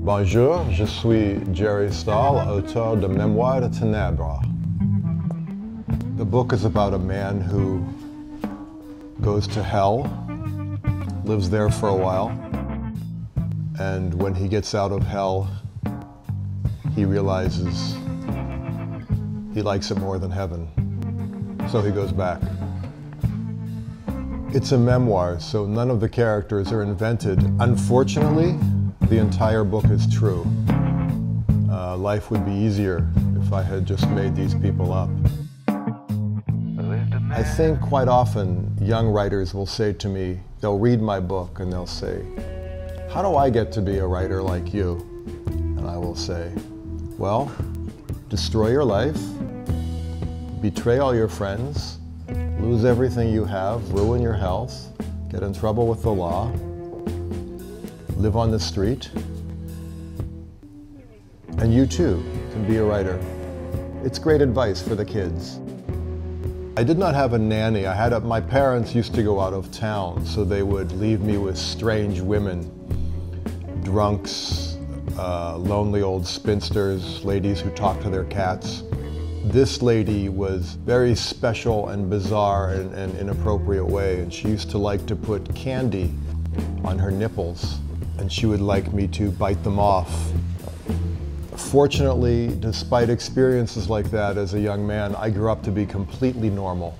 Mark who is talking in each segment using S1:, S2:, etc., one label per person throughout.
S1: Bonjour, je suis Jerry Stahl, auteur de Mémoire de Ténèbres. The book is about a man who goes to hell, lives there for a while, and when he gets out of hell, he realizes he likes it more than heaven, so he goes back. It's a memoir, so none of the characters are invented. Unfortunately, the entire book is true. Life would be easier if I had just made these people up. I think quite often young writers will say to me, they'll read my book and they'll say, "How do I get to be a writer like you?" And I will say, well, destroy your life, betray all your friends, lose everything you have, ruin your health, get in trouble with the law, live on the street, and you too can be a writer. It's great advice for the kids. I did not have a nanny. My parents used to go out of town, so they would leave me with strange women, drunks, lonely old spinsters, ladies who talked to their cats. This lady was very special and bizarre in an inappropriate way, and she used to like to put candy on her nipples, and she would like me to bite them off. Fortunately, despite experiences like that as a young man, I grew up to be completely normal.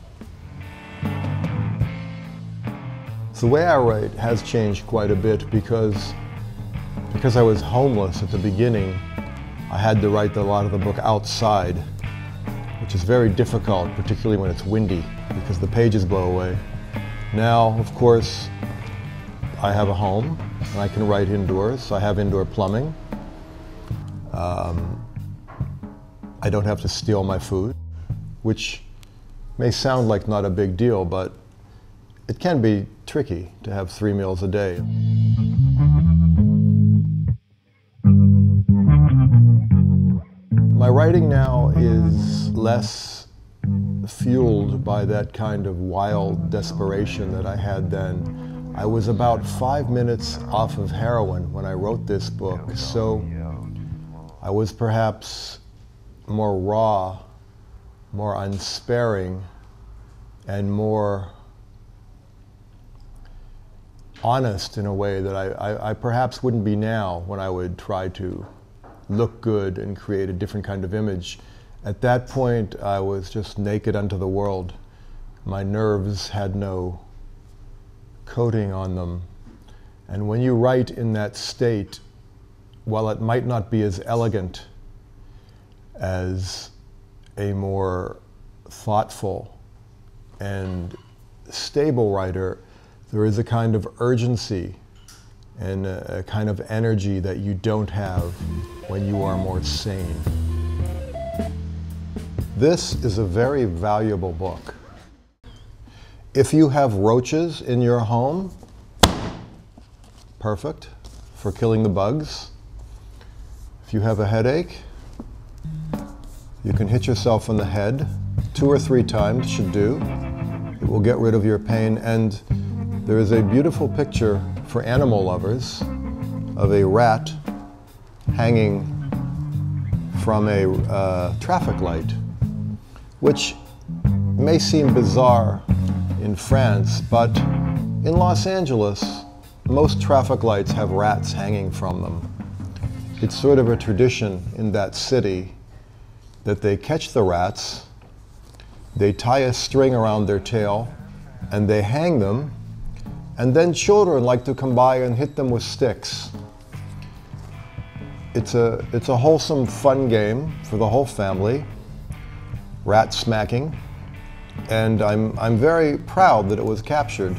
S1: So the way I write has changed quite a bit because I was homeless at the beginning. I had to write a lot of the book outside, which is very difficult, particularly when it's windy, because the pages blow away. Now, of course, I have a home, and I can write indoors. I have indoor plumbing. I don't have to steal my food, which may sound like not a big deal, but it can be tricky to have 3 meals a day. My writing now is less fueled by that kind of wild desperation that I had then. I was about 5 minutes off of heroin when I wrote this book, so I was perhaps more raw, more unsparing, and more honest in a way that I perhaps wouldn't be now when I would try to look good and create a different kind of image. At that point, I was just naked unto the world. My nerves had no coating on them. And when you write in that state, while it might not be as elegant as a more thoughtful and stable writer, there is a kind of urgency and a kind of energy that you don't have when you are more sane. This is a very valuable book. If you have roaches in your home, perfect for killing the bugs. If you have a headache, you can hit yourself on the head 2 or 3 times, should do. It will get rid of your pain. And there is a beautiful picture for animal lovers of a rat hanging from a traffic light, which may seem bizarre in France, but in Los Angeles, most traffic lights have rats hanging from them. It's sort of a tradition in that city that they catch the rats, they tie a string around their tail, and they hang them, and then children like to come by and hit them with sticks. It's a wholesome, fun game for the whole family, rat smacking, and I'm very proud that it was captured.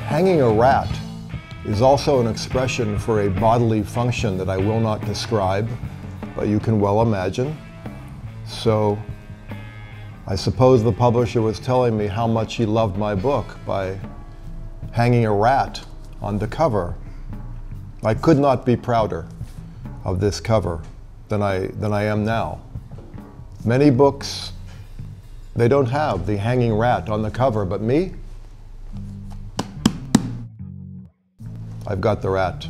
S1: Hanging a rat is also an expression for a bodily function that I will not describe, but you can well imagine. So I suppose the publisher was telling me how much he loved my book by hanging a rat on the cover. I could not be prouder of this cover than I am now. Many books, they don't have the hanging rat on the cover, but me, I've got the rat.